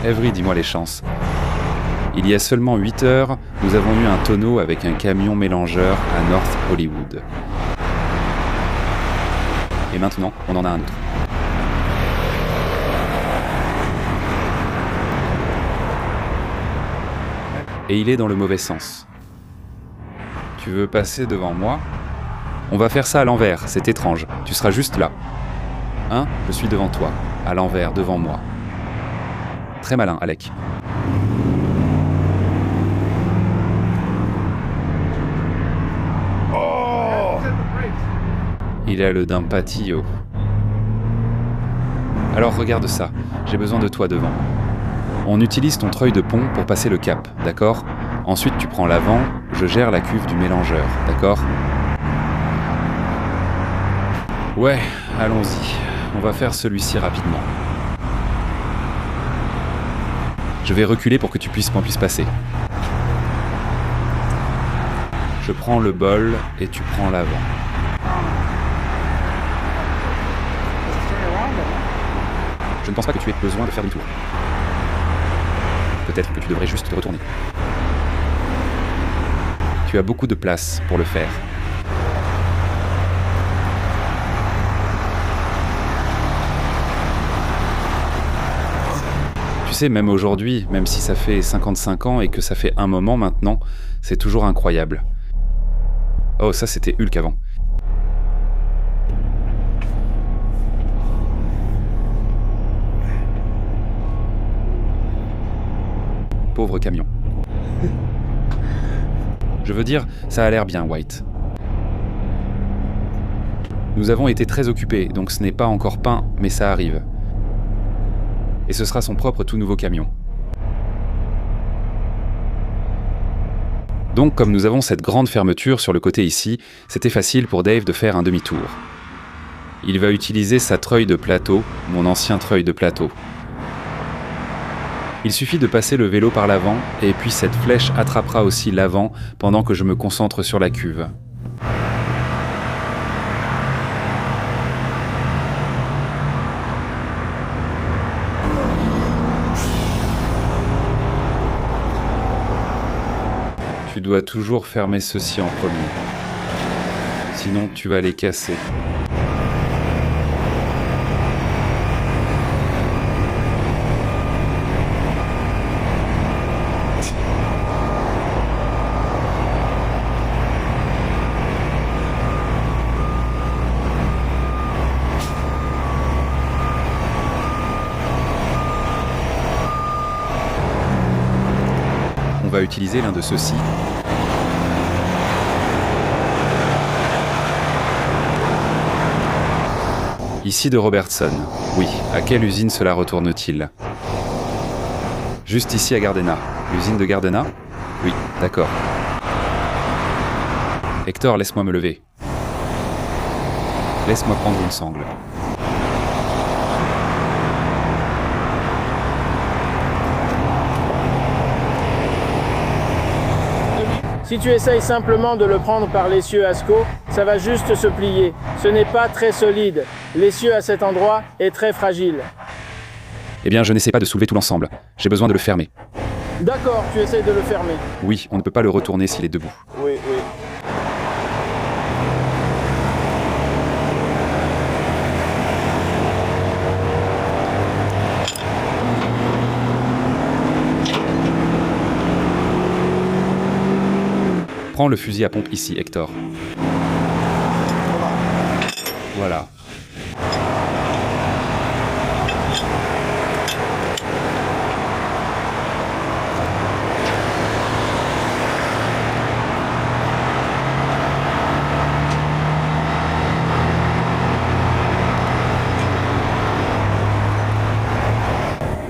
Avery, dis-moi les chances. Il y a seulement 8 heures, nous avons eu un tonneau avec un camion mélangeur à North Hollywood. Et maintenant, on en a un autre. Et il est dans le mauvais sens. Tu veux passer devant moi ? On va faire ça à l'envers, c'est étrange. Tu seras juste là. Hein ? Je suis devant toi, à l'envers, devant moi. Très malin, Alec. Oh ! Il a le d'un patio. Alors regarde ça, j'ai besoin de toi devant. On utilise ton treuil de pont pour passer le cap, d'accord ? Ensuite tu prends l'avant, je gère la cuve du mélangeur, d'accord ? Ouais, allons-y. On va faire celui-ci rapidement. Je vais reculer pour que tu puisses passer. Je prends le bol et tu prends l'avant. Je ne pense pas que tu aies besoin de faire demi-tour. Peut-être que tu devrais juste te retourner. Tu as beaucoup de place pour le faire. Tu sais, même aujourd'hui, même si ça fait 55 ans et que ça fait un moment maintenant, c'est toujours incroyable. Oh, ça c'était Hulk avant. Pauvre camion. Je veux dire, ça a l'air bien, White. Nous avons été très occupés, donc ce n'est pas encore peint, mais ça arrive. Et ce sera son propre tout nouveau camion. Donc, comme nous avons cette grande fermeture sur le côté ici, c'était facile pour Dave de faire un demi-tour. Il va utiliser sa treuille de plateau, mon ancien treuil de plateau. Il suffit de passer le vélo par l'avant, et puis cette flèche attrapera aussi l'avant pendant que je me concentre sur la cuve. Tu dois toujours fermer ceci en premier. Sinon, tu vas les casser. On va utiliser l'un de ceux-ci. Ici de Robertson. Oui, à quelle usine cela retourne-t-il ? Juste ici à Gardena. L'usine de Gardena ? Oui, d'accord. Hector, laisse-moi me lever. Laisse-moi prendre une sangle. Si tu essayes simplement de le prendre par l'essieu ASCO, ça va juste se plier. Ce n'est pas très solide. L'essieu à cet endroit est très fragile. Eh bien, je n'essaie pas de soulever tout l'ensemble. J'ai besoin de le fermer. D'accord, tu essayes de le fermer. Oui, on ne peut pas le retourner s'il est debout. Oui. Prends le fusil à pompe ici, Hector. Voilà.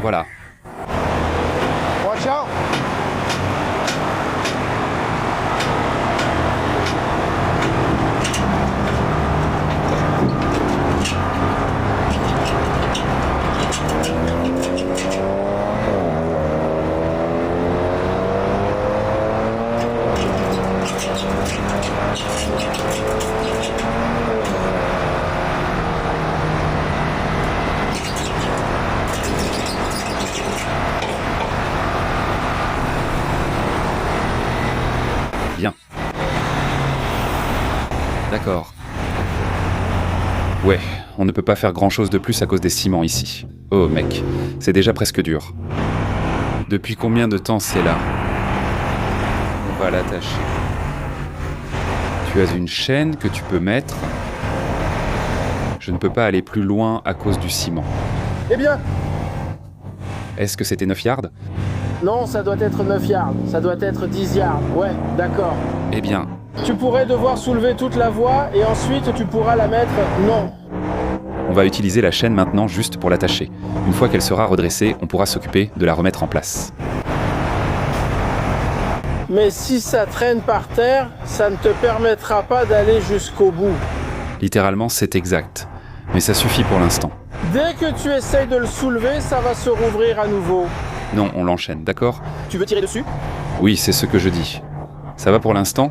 Voilà. Watch out! Ouais, on ne peut pas faire grand-chose de plus à cause des ciments ici. Oh mec, c'est déjà presque dur. Depuis combien de temps c'est là? On va l'attacher. Tu as une chaîne que tu peux mettre. Je ne peux pas aller plus loin à cause du ciment. Eh bien, Est-ce que c'était 9 yards? non, ça doit être 9 yards. Ça doit être 10 yards. Ouais, d'accord. Eh bien, Tu pourrais devoir soulever toute la voie et ensuite tu pourras la mettre... Non. on va utiliser la chaîne maintenant juste pour l'attacher. Une fois qu'elle sera redressée, on pourra s'occuper de la remettre en place. Mais si ça traîne par terre, ça ne te permettra pas d'aller jusqu'au bout. Littéralement, c'est exact. Mais ça suffit pour l'instant. Dès que tu essayes de le soulever, ça va se rouvrir à nouveau. Non, on l'enchaîne, d'accord? Tu veux tirer dessus? Oui, c'est ce que je dis. Ça va pour l'instant?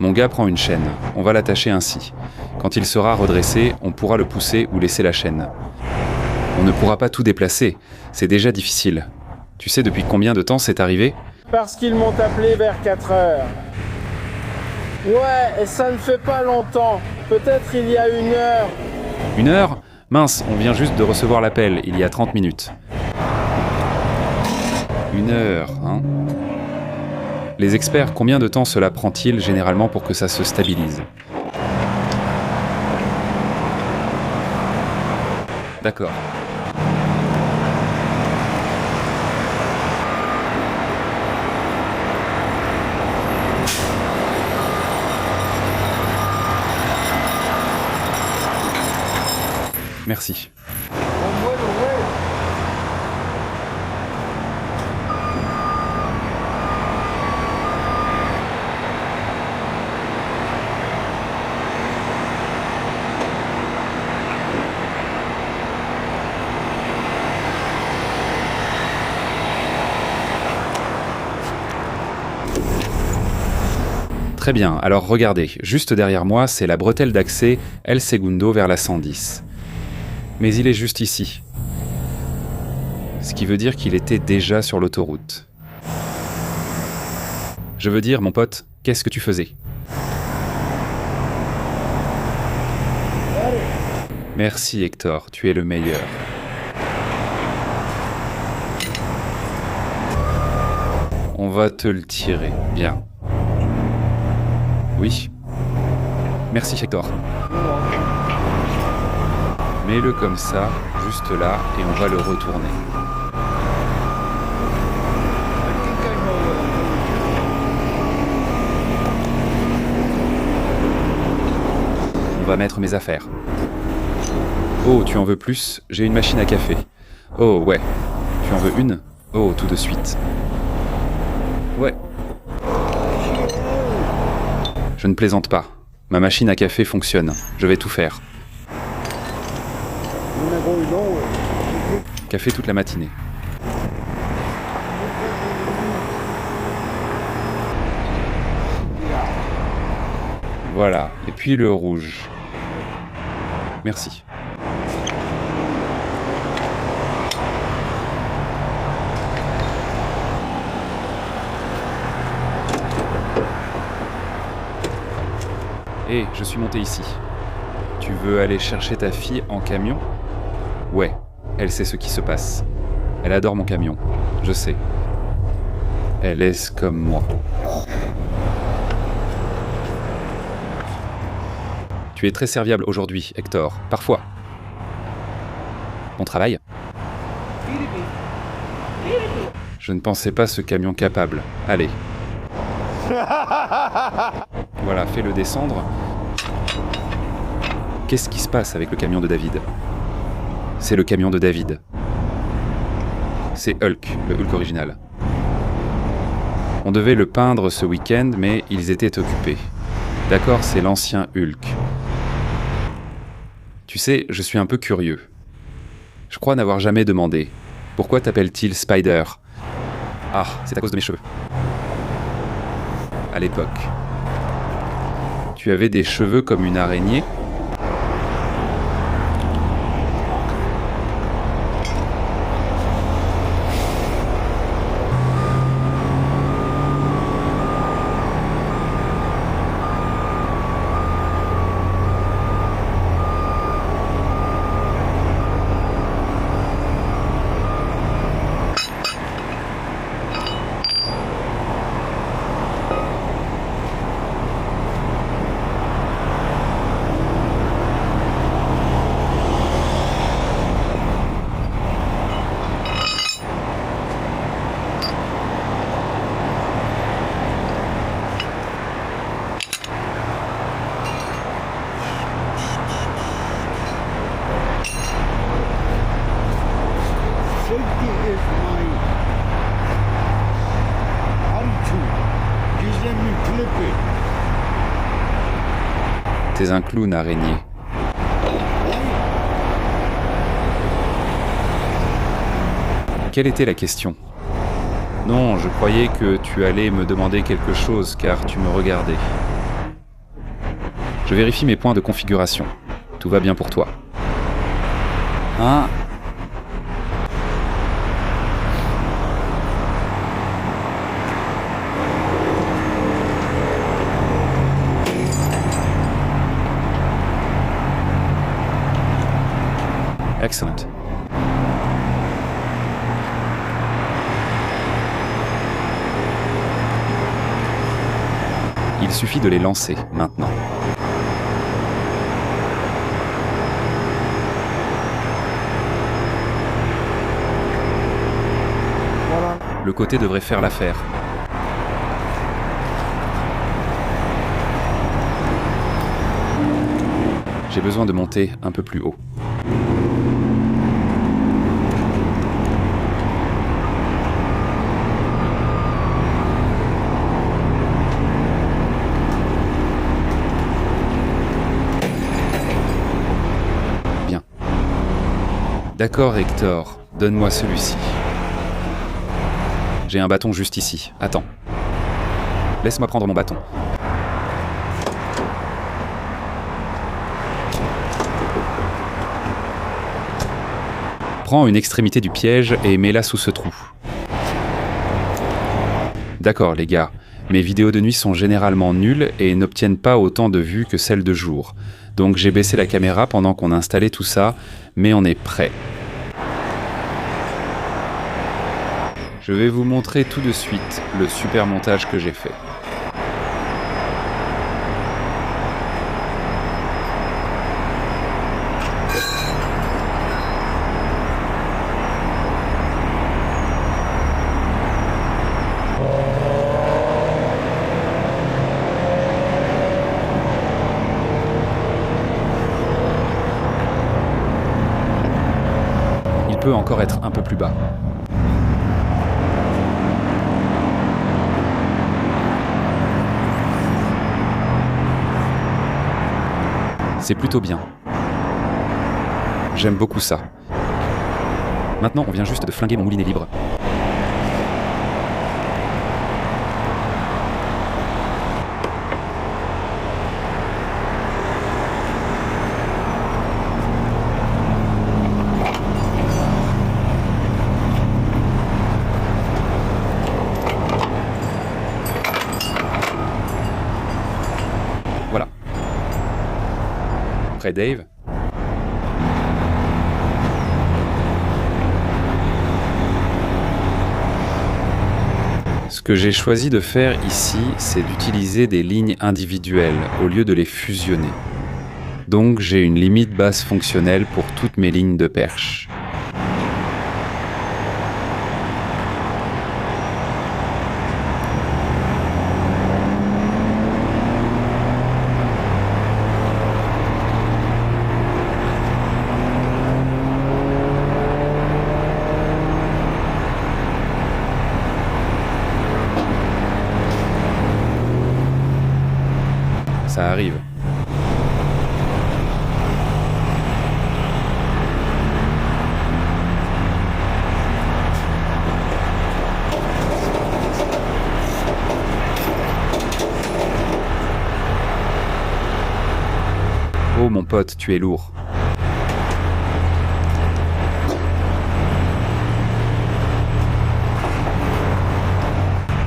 Mon gars prend une chaîne. On va l'attacher ainsi. Quand il sera redressé, on pourra le pousser ou laisser la chaîne. On ne pourra pas tout déplacer. C'est déjà difficile. Tu sais depuis combien de temps c'est arrivé? Parce qu'ils m'ont appelé vers 4 heures. Ouais, et ça ne fait pas longtemps. Peut-être il y a 1 heure. 1 heure? Mince, on vient juste de recevoir l'appel, il y a 30 minutes. 1 heure, hein? Les experts, combien de temps cela prend-il généralement pour que ça se stabilise? D'accord. Merci. Très bien, alors regardez, juste derrière moi, c'est la bretelle d'accès El Segundo vers la 110. Mais il est juste ici. Ce qui veut dire qu'il était déjà sur l'autoroute. Je veux dire, mon pote, qu'est-ce que tu faisais? Merci Hector, tu es le meilleur. On va te le tirer, bien. Oui. Merci Hector. Mets-le comme ça, juste là, et on va le retourner. On va mettre mes affaires. Oh, tu en veux plus? J'ai une machine à café. Oh, ouais. Tu en veux une? Oh, tout de suite. Ouais. Je ne plaisante pas. Ma machine à café fonctionne. Je vais tout faire. Café toute la matinée. Voilà. Et puis le rouge. Merci. Hé, je suis monté ici. Tu veux aller chercher ta fille en camion? Ouais, elle sait ce qui se passe. Elle adore mon camion, je sais. Elle est comme moi. Tu es très serviable aujourd'hui, Hector. Parfois. Bon travail. Je ne pensais pas ce camion capable. Allez. Voilà, fais-le descendre. Qu'est-ce qui se passe avec le camion de David? C'est le camion de David. C'est Hulk, le Hulk original. On devait le peindre ce week-end, mais ils étaient occupés. D'accord, c'est l'ancien Hulk. Tu sais, je suis un peu curieux. Je crois n'avoir jamais demandé. Pourquoi t'appelle-t-il Spider? Ah, c'est à cause de mes cheveux. À l'époque. Tu avais des cheveux comme une araignée? T'es un clown, araignée. Quelle était la question ? Non, je croyais que tu allais me demander quelque chose car tu me regardais. Je vérifie mes points de configuration. Tout va bien pour toi. Hein ? Excellent. Il suffit de les lancer, maintenant. Le côté devrait faire l'affaire. J'ai besoin de monter un peu plus haut. Bien. D'accord, Hector. Donne-moi celui-ci. J'ai un bâton juste ici. Attends. Laisse-moi prendre mon bâton. Prends une extrémité du piège et mets-la sous ce trou. D'accord, les gars. Mes vidéos de nuit sont généralement nulles et n'obtiennent pas autant de vues que celles de jour. Donc j'ai baissé la caméra pendant qu'on installait tout ça, mais on est prêt. Je vais vous montrer tout de suite le super montage que j'ai fait. Il peut encore être un peu plus bas. C'est plutôt bien. J'aime beaucoup ça. Maintenant, on vient juste de flinguer mon moulinet libre. Voilà. Prêt, Dave ? Ce que j'ai choisi de faire ici, c'est d'utiliser des lignes individuelles au lieu de les fusionner. Donc j'ai une limite basse fonctionnelle pour toutes mes lignes de perche. Ça arrive. Oh mon pote, tu es lourd.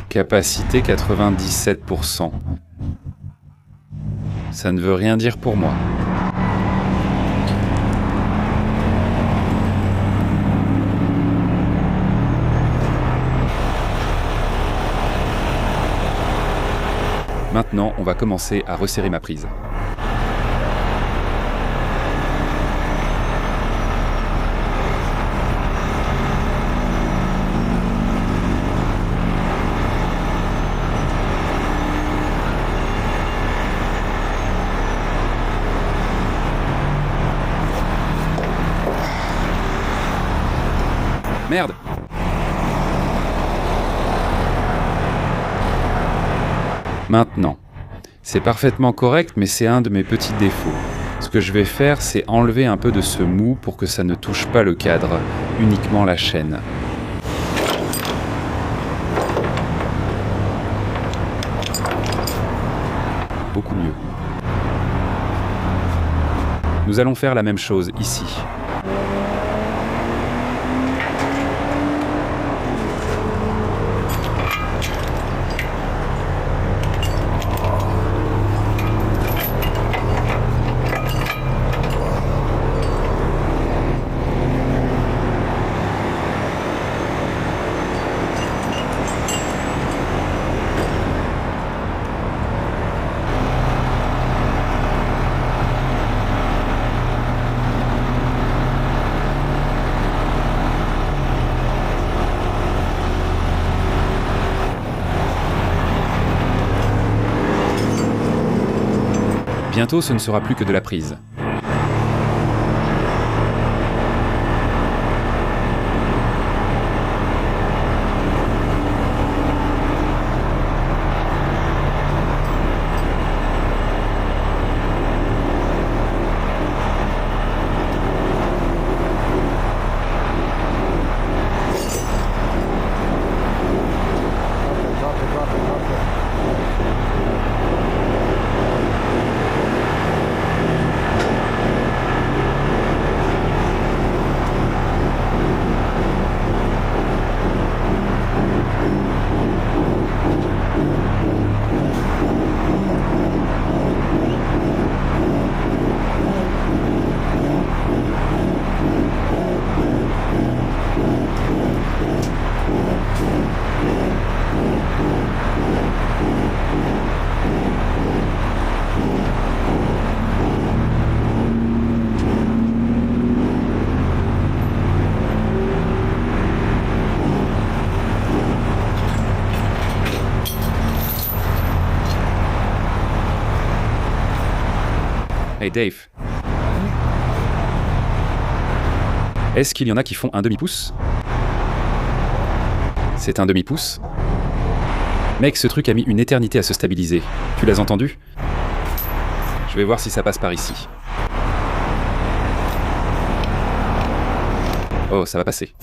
Capacité 97%. Ça ne veut rien dire pour moi. Maintenant, on va commencer à resserrer ma prise. Merde! Maintenant, c'est parfaitement correct, mais c'est un de mes petits défauts. Ce que je vais faire, c'est enlever un peu de ce mou pour que ça ne touche pas le cadre, uniquement la chaîne. Beaucoup mieux. Nous allons faire la même chose ici. Bientôt, ce ne sera plus que de la prise. Hey Dave. Est-ce qu'il y en a qui font un demi-pouce? C'est un demi-pouce? Mec, ce truc a mis une éternité à se stabiliser. Tu l'as entendu? Je vais voir si ça passe par ici. Oh, ça va passer.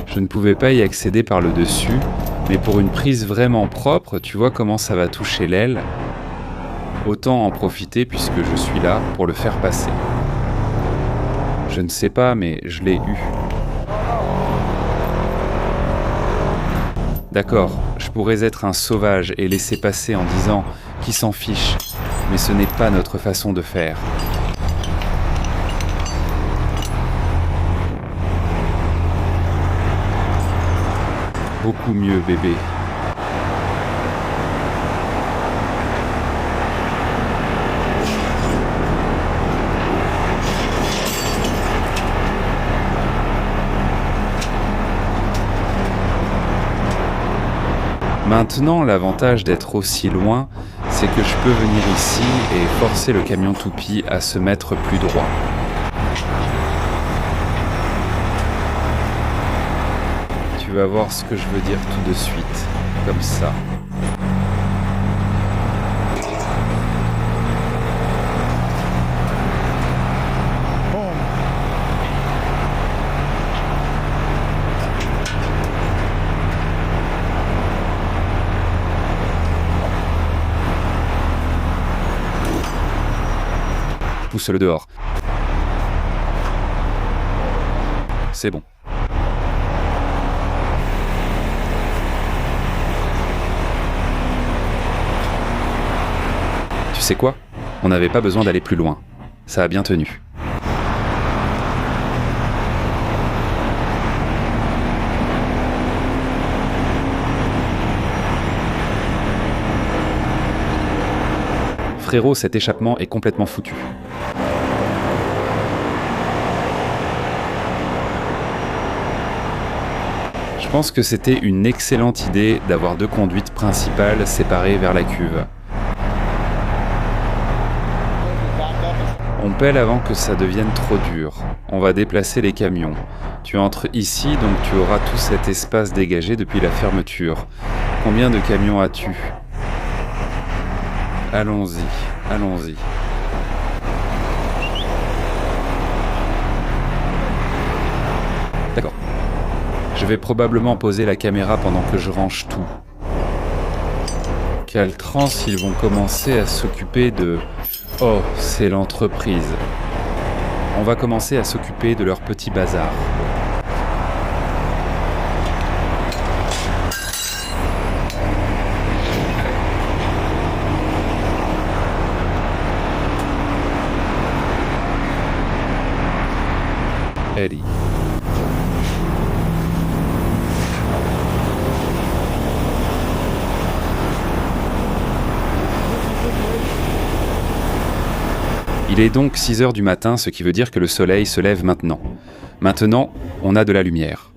Je ne pouvais pas y accéder par le dessus, mais pour une prise vraiment propre, tu vois comment ça va toucher l'aile? Autant en profiter puisque je suis là pour le faire passer. Je ne sais pas, mais je l'ai eu. D'accord, je pourrais être un sauvage et laisser passer en disant « qui s'en fiche », mais ce n'est pas notre façon de faire. Beaucoup mieux, bébé. Maintenant, l'avantage d'être aussi loin, c'est que je peux venir ici et forcer le camion toupie à se mettre plus droit. Tu vas voir ce que je veux dire tout de suite, comme ça. Pousse-le dehors. C'est bon. Tu sais quoi? On n'avait pas besoin d'aller plus loin. Ça a bien tenu. Frérot, cet échappement est complètement foutu. Je pense que c'était une excellente idée d'avoir deux conduites principales séparées vers la cuve. On pèle avant que ça devienne trop dur. On va déplacer les camions. Tu entres ici, donc tu auras tout cet espace dégagé depuis la fermeture. Combien de camions as-tu? Allons-y, allons-y. D'accord. Je vais probablement poser la caméra pendant que je range tout. Quelle transe, ils vont commencer à s'occuper de... Oh, c'est l'entreprise. On va commencer à s'occuper de leur petit bazar. Eddie. Il est donc 6 heures du matin, ce qui veut dire que le soleil se lève maintenant. Maintenant, on a de la lumière.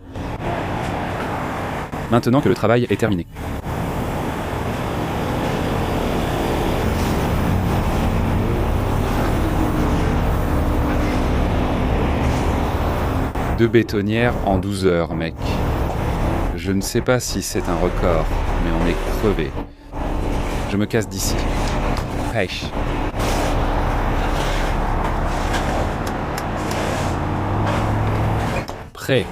Maintenant que le travail est terminé. Deux bétonnières en 12 heures, mec. Je ne sais pas si c'est un record, mais on est crevé. Je me casse d'ici. Pêche. Prêt.